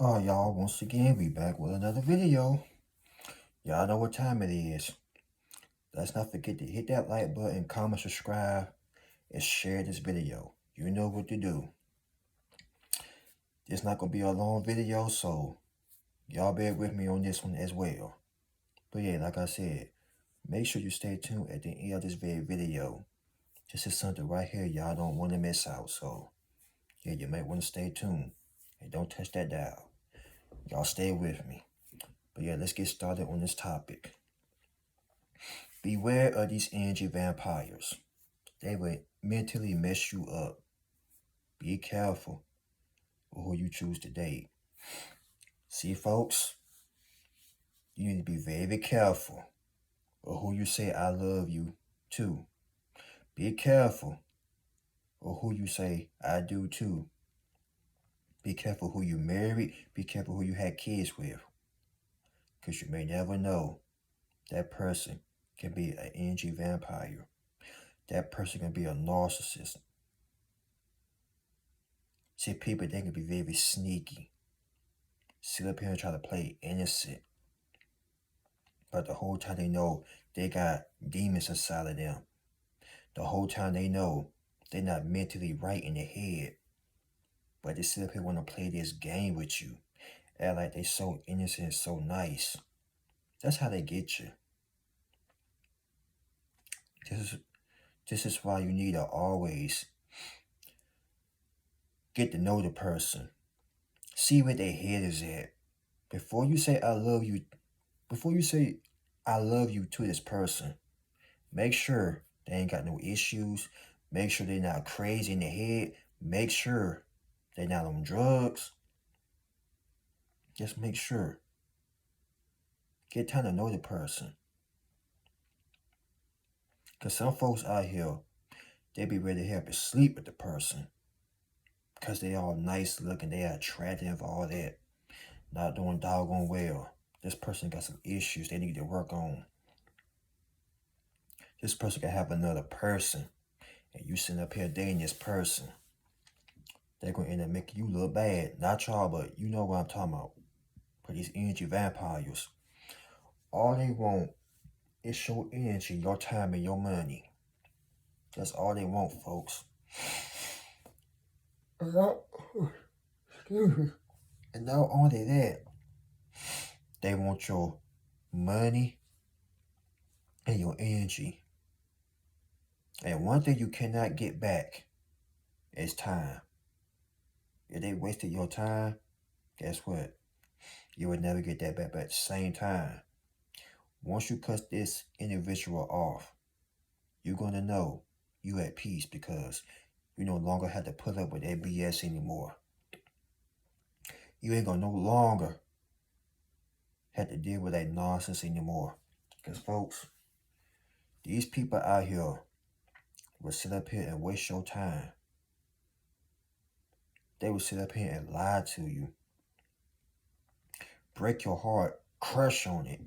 Y'all, once again, we back with another video. Y'all know what time it is. Let's not forget to hit that like button, comment, subscribe, and share this video. You know what to do. It's not going to be a long video, so y'all bear with me on this one as well. But yeah, like I said, make sure you stay tuned at the end of this video. This is something right here y'all don't want to miss out, so yeah, you might want to stay tuned. And don't touch that dial. Y'all stay with me. But yeah, let's get started on this topic. Beware of these energy vampires. They will mentally mess you up. Be careful with who you choose to date. See, folks, you need to be very careful of who you say I love you to. Be careful of who you say I do too. Be careful who you married. Be careful who you had kids with. Because you may never know. That person can be an energy vampire. That person can be a narcissist. See, people, they can be very sneaky. Sit up here and try to play innocent. But the whole time they know they got demons inside of them. The whole time they know they're not mentally right in their head. But they sit up here want to play this game with you. Act like they so innocent and so nice. That's how they get you. This is why you need to always get to know the person. See where their head is at. Before you say I love you to this person, make sure they ain't got no issues. Make sure they're not crazy in the head. Make sure they're not on drugs. Just make sure. Get time to know the person. Because some folks out here, they be ready to help you sleep with the person. Because they all nice looking, they attractive, all that. Not doing doggone well. This person got some issues they need to work on. This person can have another person. And you sitting up here dating this person. They're going to end up making you look bad. Not y'all, but you know what I'm talking about. For these energy vampires. All they want is your energy, your time, and your money. That's all they want, folks. And not only that, they want your money and your energy. And one thing you cannot get back is time. If they wasted your time, guess what? You would never get that back at the same time. Once you cut this individual off, you're going to know you at peace because you no longer have to put up with that BS anymore. You ain't going to no longer have to deal with that nonsense anymore. Because, folks, these people out here will sit up here and waste your time. They will sit up here and lie to you. Break your heart. Crush on it.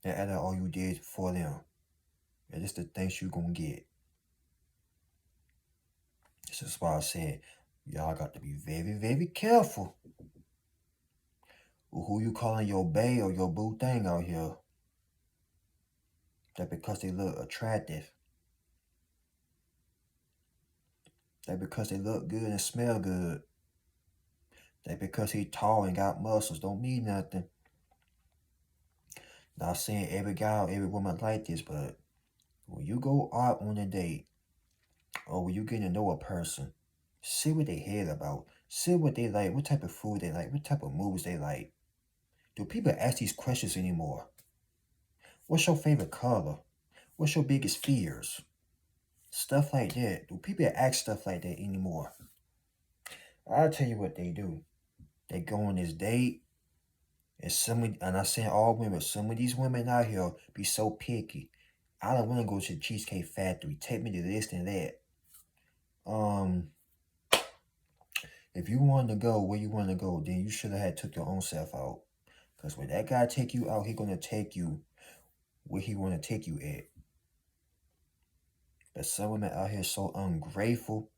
And after all you did for them. And this the things you gonna get. This is why I said, y'all got to be very, very careful with who you calling your bae or your boo thing out here. That because they look attractive. That because they look good and smell good. That because he tall and got muscles don't mean nothing. Not saying every guy or every woman like this, but when you go out on a date, or when you get to know a person, see what they hear about. See what they like, what type of food they like, what type of movies they like. Do people ask these questions anymore? What's your favorite color? What's your biggest fears? Stuff like that. Do people ask stuff like that anymore? I'll tell you what they do. They go on this date, and I'm saying all women, some of these women out here be so picky. I don't want to go to the Cheesecake Factory. Take me to this and that. If you wanted to go where you want to go, then you should have had took your own self out. Because when that guy take you out, he going to take you where he want to take you at. But some women out here so ungrateful.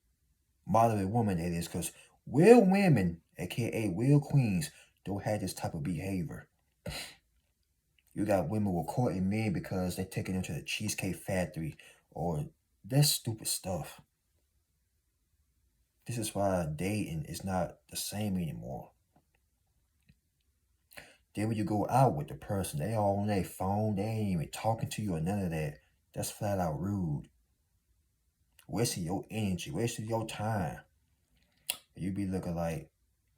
Moderate woman, that is, because real women, aka real queens, don't have this type of behavior. You got women with courting men because they taking them to the Cheesecake Factory or that stupid stuff. This is why dating is not the same anymore. Then when you go out with the person, they all on their phone, they ain't even talking to you or none of that. That's flat out rude. Wasting your energy, wasting your time. You be looking like,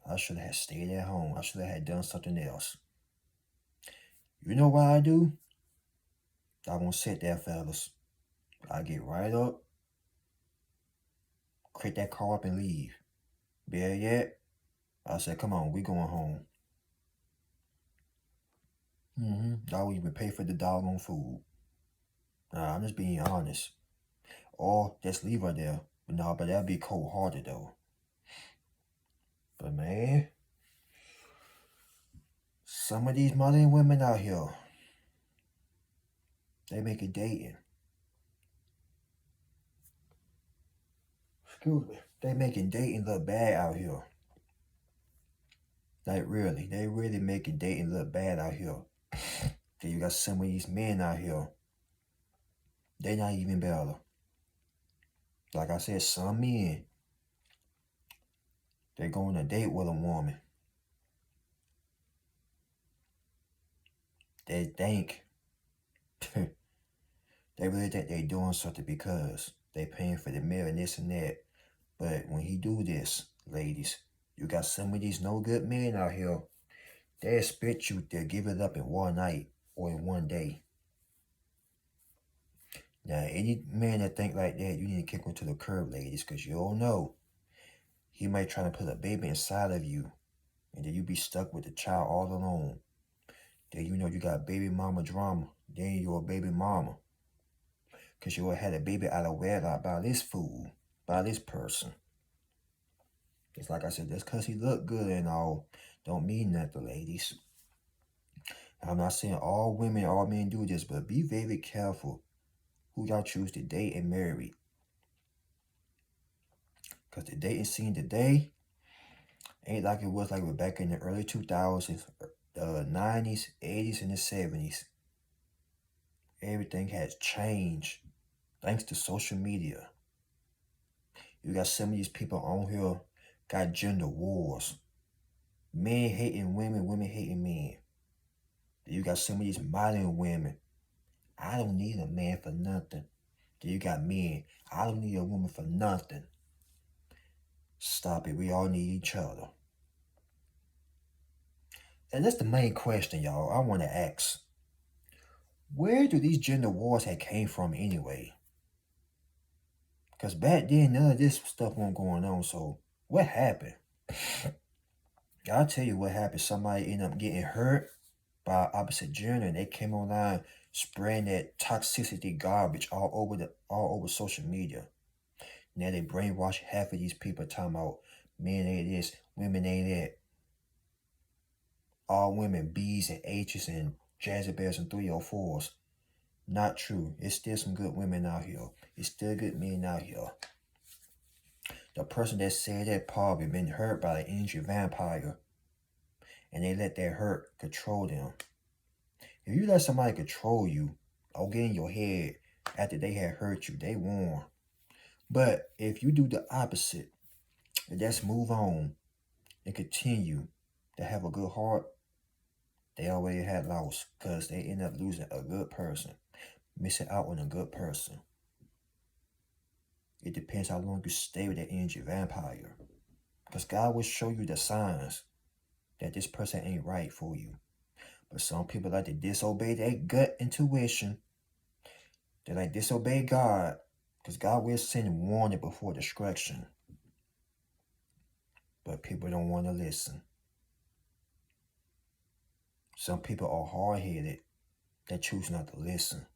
I should have stayed at home. I should have done something else. You know what I do? I won't sit there, fellas. I get right up, crank that car up and leave. Better yet, I said, come on, we going home. I won't even pay for the doggone food. Nah, I'm just being honest. Or just leave her there. But that'd be cold hearted though. But man, some of these modern women out here, they make it dating. Excuse me. They making dating look bad out here. Like really, they really making dating look bad out here. Then you got some of these men out here. They not even better. Like I said, some men, they go on a date with a woman. They think they really think they doing something because they paying for the meal and this and that. But when he do this, ladies, you got some of these no good men out here. They expect you to give it up in one night or in one day. Now, any man that think like that, you need to kick him to the curb, ladies, because you don't know. He might try to put a baby inside of you, and then you be stuck with the child all alone. Then you know you got baby mama drama. Then you're a baby mama. Because you had a baby out of wedlock by this fool, by this person. It's like I said, just because he look good and all, don't mean nothing, ladies. I'm not saying all women, all men do this, but be very careful who y'all choose to date and marry. Because the dating scene today ain't like it was like back in the early 2000s, 90s, 80s, and the 70s. Everything has changed thanks to social media. You got some of these people on here got gender wars. Men hating women, women hating men. You got some of these modern women. I don't need a man for nothing. Then you got men. I don't need a woman for nothing. Stop it. We all need each other. And that's the main question, y'all. I want to ask. Where do these gender wars have came from anyway? Because back then, none of this stuff wasn't going on. So what happened? I'll tell you what happened. Somebody ended up getting hurt by opposite gender, and they came online spraying that toxicity garbage all over social media. Now they brainwash half of these people talking about men ain't this, women ain't that. All women B's and H's and Jezebels and 304s. Not true. It's still some good women out here. It's still good men out here. The person that said that probably been hurt by an energy vampire, and they let that hurt control them. If you let somebody control you or get in your head after they had hurt you, they won. But if you do the opposite, and just move on and continue to have a good heart, they already had lost because they end up losing a good person, missing out on a good person. It depends how long you stay with that energy vampire. Because God will show you the signs that this person ain't right for you. But some people like to disobey their gut intuition. They like disobey God. Because God will send warning before destruction. But people don't want to listen. Some people are hard-headed. They choose not to listen.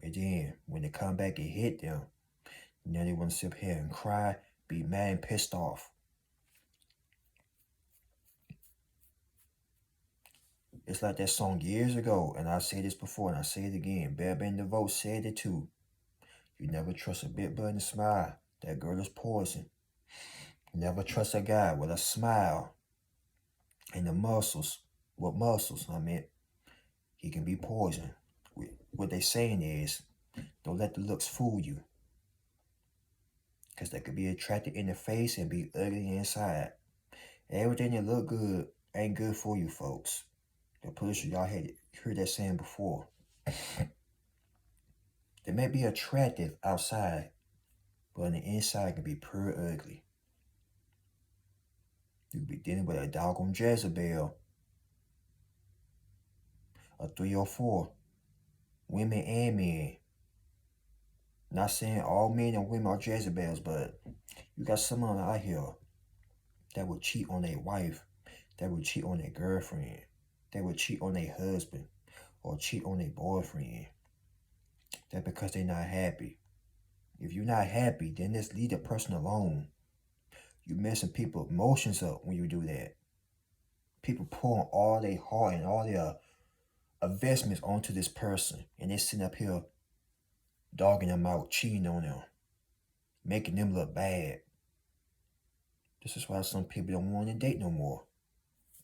And then, when they come back and hit them, now they want to sit here and cry, be mad and pissed off. It's like that song years ago, and I said this before, and I say it again. Bell Band DeVoe said it too. You never trust a big button smile That girl is poison. Never trust a guy with a smile and the muscles. With muscles, I mean, he can be poison. What they saying is, don't let the looks fool you. Because they could be attracted in the face and be ugly inside. Everything that look good ain't good for you, folks. I'm pretty sure y'all had heard that saying before. They may be attractive outside, but on the inside can be pure ugly. You could be dealing with a doggone Jezebel, a 3 or 4, women and men. Not saying all men and women are Jezebels, but you got someone out here that would cheat on their wife, that would cheat on their girlfriend, that would cheat on their husband, or cheat on their boyfriend. That because they're not happy. If you're not happy, then just leave the person alone. You're messing people's emotions up when you do that. People pouring all their heart and all their investments onto this person, and they're sitting up here dogging them out, cheating on them, making them look bad. This is why some people don't want to date no more.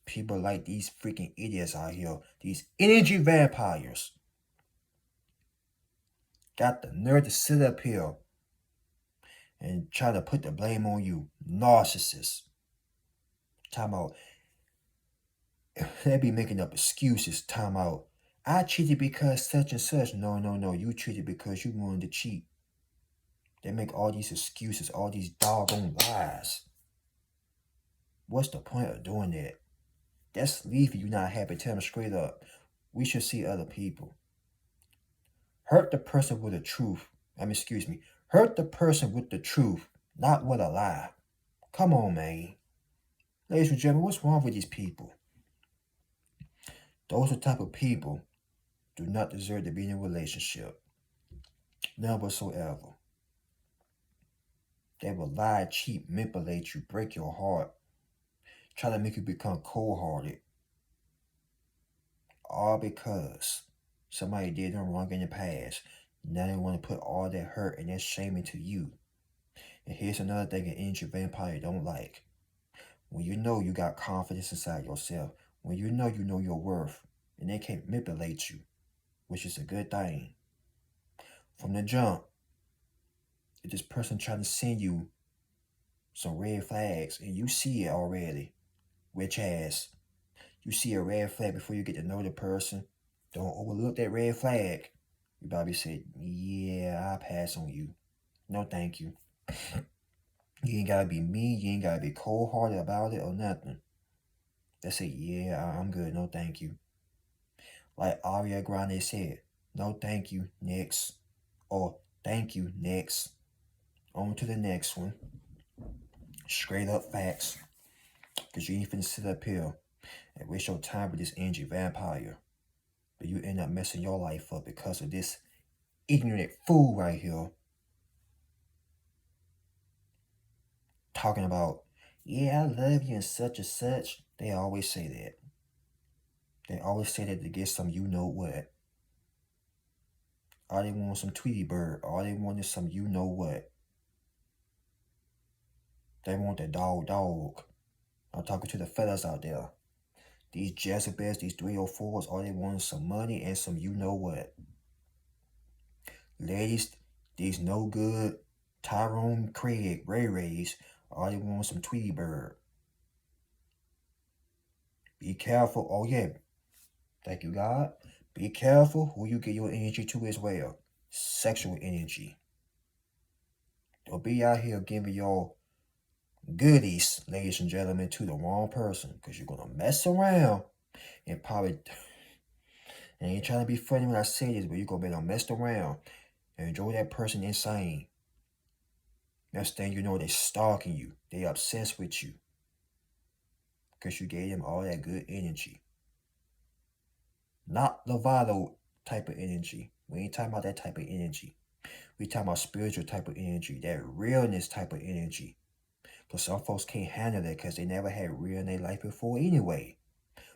People like these freaking idiots out here, these energy vampires, got the nerve to sit up here and try to put the blame on you. Narcissists. Talking about, they be making up excuses. Talking about, I cheated because such and such. No. You cheated because you wanted to cheat. They make all these excuses, all these doggone lies. What's the point of doing that? That's leaving you not happy. Tell them straight up. We should see other people. Hurt the person with the truth. Hurt the person with the truth, not with a lie. Come on, man. Ladies and gentlemen, what's wrong with these people? Those are the type of people do not deserve to be in a relationship. None whatsoever. They will lie, cheat, manipulate you, break your heart, try to make you become cold-hearted. All because somebody did them wrong in the past. Now they want to put all that hurt and that shame into you. And here's another thing an energy vampire don't like. When you know you got confidence inside yourself, when you know your worth, and they can't manipulate you, which is a good thing. From the jump, if this person trying to send you some red flags and you see it already, which has, you see a red flag before you get to know the person, don't overlook that red flag. You probably say, yeah, I'll pass on you. No, thank you. You ain't gotta be mean, you ain't gotta be cold-hearted about it or nothing. They say, yeah, I'm good, no thank you. Like Ariana Grande said, no thank you, next. Or thank you, next. On to the next one. Straight up facts. Because you ain't finna sit up here and waste your time with this energy vampire. But you end up messing your life up because of this ignorant fool right here. Talking about, yeah, I love you and such and such. They always say that. They always say that to get some you know what. All they want is some Tweety Bird. All they want is some you know what. They want that dog. I'm talking to the fellas out there. These Jezebels, these 304s, all they want is some money and some you know what. Ladies, these no good Tyrone Craig, Ray Rays, all they want is some Tweety Bird. Be careful. Oh yeah. Thank you, God. Be careful who you get your energy to as well. Sexual energy. Don't be out here giving your goodies, ladies and gentlemen, to the wrong person. Because you're going to mess around and probably... And I ain't trying to be funny when I say this, but you're going to be messed around and enjoy that person insane. Next thing you know, they're stalking you. They obsessed with you. Because you gave them all that good energy. Not Lovato type of energy. We ain't talking about that type of energy. We talking about spiritual type of energy. That realness type of energy. Because some folks can't handle that because they never had real in their life before anyway.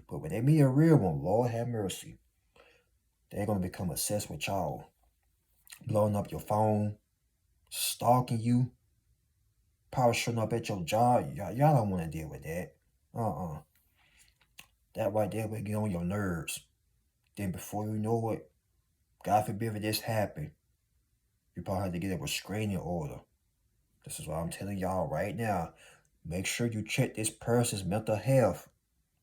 But when they meet a real one, Lord have mercy, they're going to become obsessed with y'all. Blowing up your phone, stalking you, Probably showing up at your job. Y'all don't want to deal with that. That right there will get on your nerves. Then before you know it, God forbid if this happen, you probably have to get a restraining order. This is what I'm telling y'all right now. Make sure you check this person's mental health.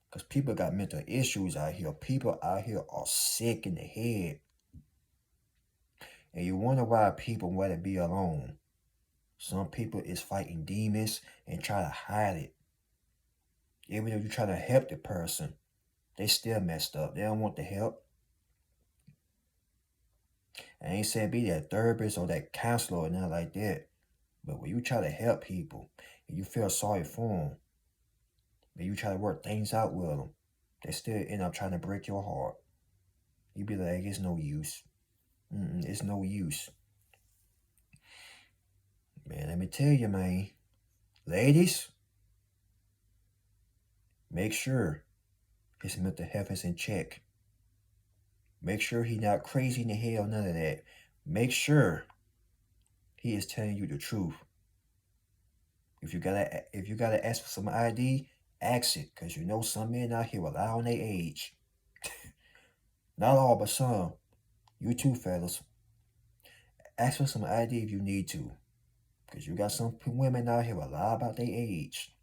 Because people got mental issues out here. People out here are sick in the head. And you wonder why people want to be alone. Some people is fighting demons and try to hide it. Even though you try to help the person, they still messed up. They don't want the help. I ain't saying be that therapist or that counselor or nothing like that. But when you try to help people and you feel sorry for them, and you try to work things out with them, they still end up trying to break your heart. You be like, it's no use. It's no use. Man, let me tell you, man. Ladies, make sure his mental health is in check. Make sure he not crazy in the hell, none of that. Make sure he is telling you the truth. If you gotta ask for some ID, ask it, cause you know some men out here will lie on their age. Not all, but some. You too, fellas. Ask for some ID if you need to, cause you got some women out here will lie about their age.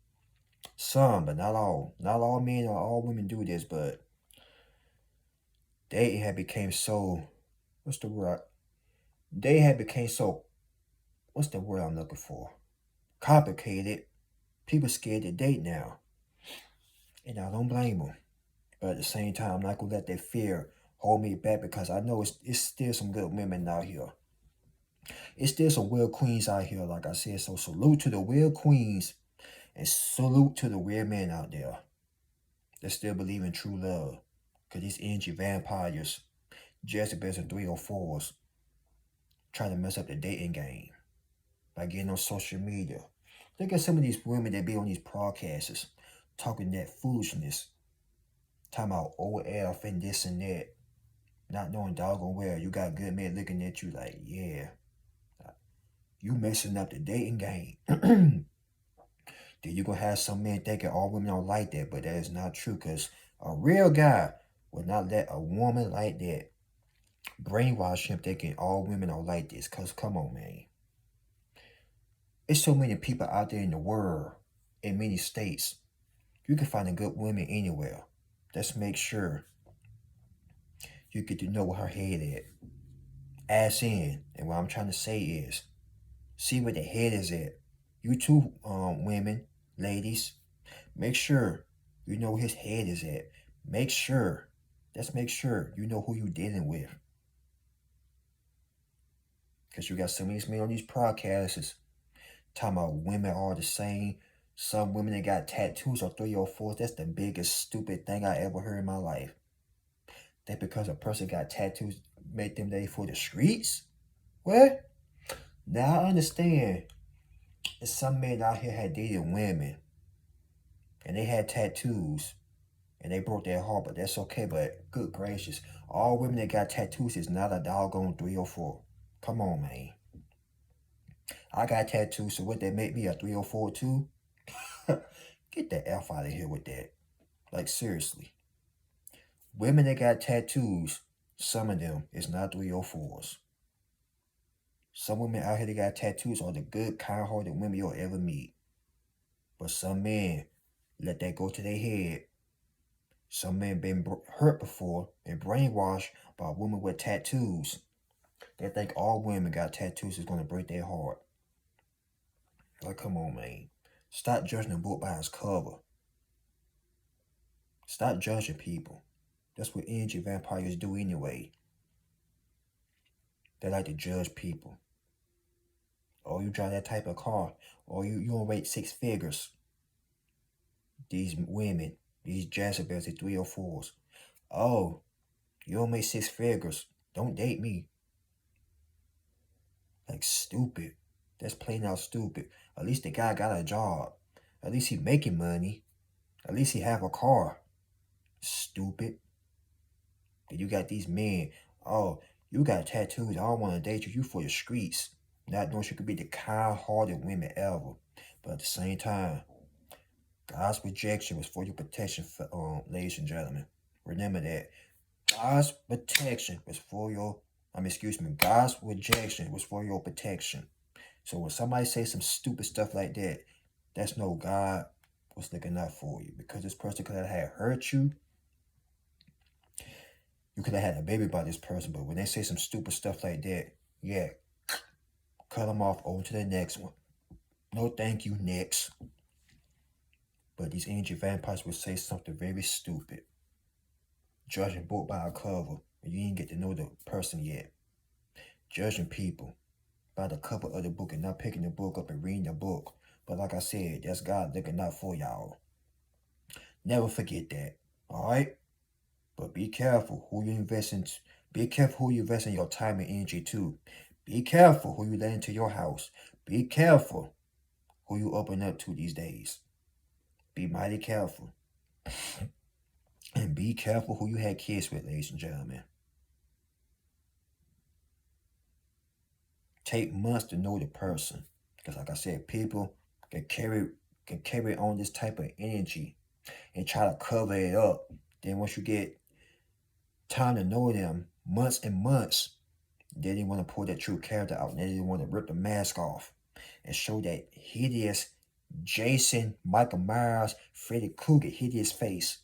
Some, but not all. Not all men or all women do this, but they have became so. What's the word? They have became so. What's the word I'm looking for? Complicated. People scared to date now. And I don't blame them. But at the same time, I'm not going to let that fear hold me back because I know it's still some good women out here. It's still some real queens out here, like I said. So salute to the real queens and salute to the real men out there that still believe in true love. Because these energy vampires, Jezebels and 304s, trying to mess up the dating game by getting on social media. Look at some of these women that be on these podcasts talking that foolishness. Talking about OF and this and that. Not knowing doggone well you got good men looking at you like, yeah, you messing up the dating game. Then you're going to have some men thinking all women don't like that, but that is not true because a real guy will not let a woman like that brainwash him thinking all women don't like this. Because come on, man. There's so many people out there in the world, in many states. You can find a good woman anywhere. Let's make sure you get to know where her head at. Ass in. And what I'm trying to say is, see where the head is at. You too, women, ladies, make sure you know where his head is at. Let's make sure you know who you're dealing with. Because you got some of these men on these podcasts talking about women are the same. Some women that got tattoos or 304s, that's the biggest stupid thing I ever heard in my life. That because a person got tattoos make them ready for the streets? What? Now I understand that some men out here had dated women and they had tattoos and they broke their heart, but that's okay. But good gracious, all women that got tattoos is not a doggone 304. Come on, man. I got tattoos, so what, that make me a 304 too? Get the F out of here with that. Like, seriously. Women that got tattoos, some of them is not 304s. Some women out here that got tattoos are the good, kind-hearted women you'll ever meet. But some men let that go to their head. Some men been hurt before and brainwashed by women with tattoos. They think all women got tattoos is going to break their heart. Like, come on, man. Stop judging a book by its cover. Stop judging people. That's what energy vampires do anyway. They like to judge people. Oh, you drive that type of car. Or you don't rate 6 figures. These women, these Jezebels, the 304s. Oh, you don't make 6 figures. Don't date me. Like, stupid. That's plain out stupid. At least the guy got a job. At least he making money. At least he have a car. Stupid. Then you got these men. Oh, you got tattoos. I don't want to date you. You for the streets. Not knowing you could be the kind-hearted women ever. But at the same time, God's rejection was for your protection, ladies and gentlemen. Remember that. God's protection was for your, God's rejection was for your protection. So when somebody says some stupid stuff like that, that's no God was looking out for you. Because this person could have had hurt you. You could have had a baby by this person. But when they say some stupid stuff like that, yeah, cut them off over to the next one. No thank you, next. But these ancient vampires would say something very stupid. Judging book by a cover, and you didn't get to know the person yet. Judging people by the cover of the book and not picking the book up and reading the book. But like I said, that's God looking out for y'all. Never forget that. Alright? But be careful who you invest in. Be careful who you invest in your time and energy to. Be careful who you let into your house. Be careful who you open up to these days. Be mighty careful. And be careful who you had kids with, ladies and gentlemen. Take months to know the person. Because like I said, people can carry on this type of energy and try to cover it up. Then once you get time to know them, months and months, they didn't want to pull that true character out. They didn't want to rip the mask off and show that hideous Jason, Michael Myers, Freddy Krueger hideous face.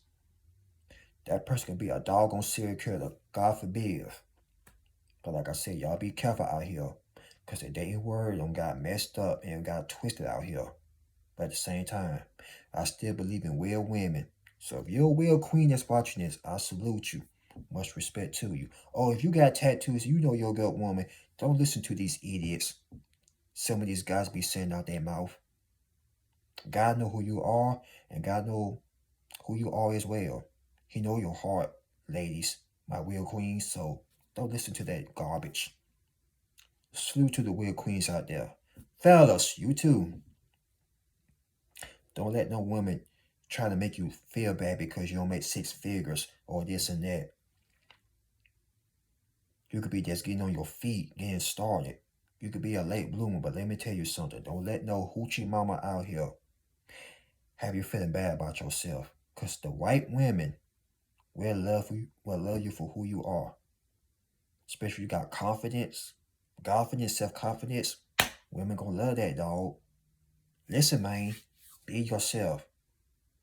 That person could be a doggone serial killer. God forbid. But like I said, y'all be careful out here. Because the dating word don't got messed up and got twisted out here. But at the same time, I still believe in real women. So if you're a real queen that's watching this, I salute you. Much respect to you. Oh, if you got tattoos, you know you're a good woman. Don't listen to these idiots. Some of these guys be saying out their mouth. God know who you are, and God know who you are as well. He know your heart, ladies, my real queens. So don't listen to that garbage. Salute to the real queens out there. Fellas, you too. Don't let no woman try to make you feel bad because you don't make six figures or this and that. You could be just getting on your feet, getting started. You could be a late bloomer, but let me tell you something. Don't let no hoochie mama out here have you feeling bad about yourself. Because the white women will love you for who you are. Especially you got confidence, self-confidence. Women gonna love that, dog. Listen, man. Be yourself.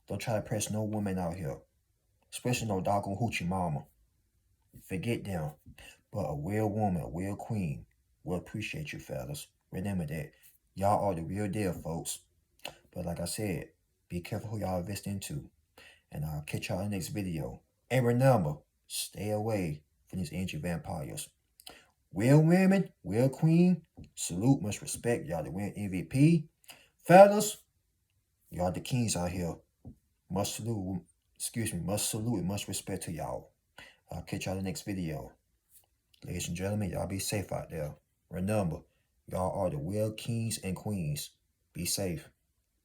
Don't try to press no woman out here. Especially no doggone hoochie mama. Forget them. But a real woman, a real queen will appreciate you, fellas. Remember that. Y'all are the real deal, folks. But like I said, be careful who y'all invest into. And I'll catch y'all in the next video. And remember, stay away from these ancient vampires. Real women, real queen, salute, much respect. Y'all the win MVP. Fellas, y'all the kings out here. Much salute and much respect to y'all. I'll catch y'all in the next video. Ladies and gentlemen, y'all be safe out there. Remember, y'all are the real kings and queens. Be safe.